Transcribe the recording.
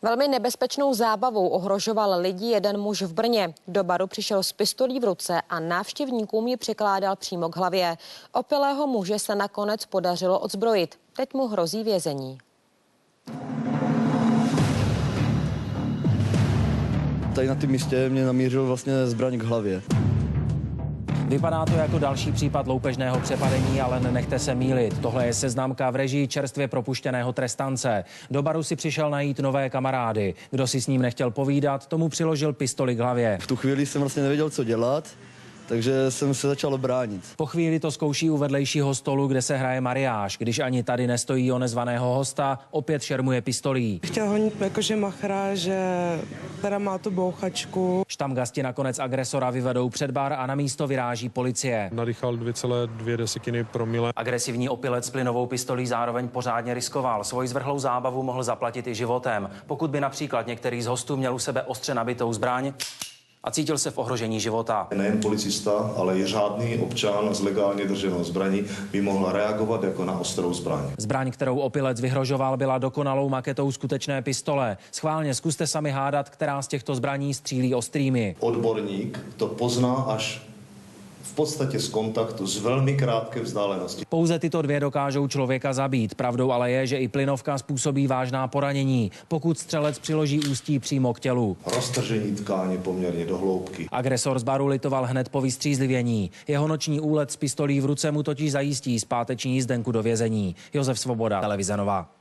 Velmi nebezpečnou zábavou ohrožoval lidi jeden muž v Brně. Do baru přišel s pistolí v ruce a návštěvníkům ji přikládal přímo k hlavě. Opilého muže se nakonec podařilo odzbrojit. Teď mu hrozí vězení. Tady na tom místě mě namířil vlastně zbraň k hlavě. Vypadá to jako další případ loupežného přepadení, ale nenechte se mýlit. Tohle je seznamka v režii čerstvě propuštěného trestance. Do baru si přišel najít nové kamarády. Kdo si s ním nechtěl povídat, tomu přiložil pistoli k hlavě. V tu chvíli jsem vlastně nevěděl, co dělat, takže jsem se začal bránit. Po chvíli to zkouší u vedlejšího stolu, kde se hraje mariáž. Když ani tady nestojí o nezvaného hosta, opět šermuje pistolí. Chtěl honit jakože machra, že teda má tu bouchačku. Štamgasti nakonec agresora vyvedou před bar a na místo vyráží policie. Nadýchal 2,2 promile. Agresivní opilec s plynovou pistolí zároveň pořádně riskoval. Svoji zvrhlou zábavu mohl zaplatit i životem. Pokud by například některý z hostů měl u sebe ostře nabitou zbraň a cítil se v ohrožení života. Nejen policista, ale i řádný občan s legálně drženou zbraní by mohl reagovat jako na ostrou zbraň. Zbraň, kterou opilec vyhrožoval, byla dokonalou maketou skutečné pistole. Schválně zkuste sami hádat, která z těchto zbraní střílí ostrými. Odborník to pozná až v podstatě z kontaktu z velmi krátké vzdálenosti. Pouze tyto dvě dokážou člověka zabít. Pravdou ale je, že i plynovka způsobí vážná poranění, pokud střelec přiloží ústí přímo k tělu. Roztržení tkáně poměrně do hloubky. Agresor z baru litoval hned po vystřízlivění. Jeho noční úlet s pistolí v ruce mu totiž zajistí zpáteční jízdenku do vězení. Josef Svoboda, televize Nova.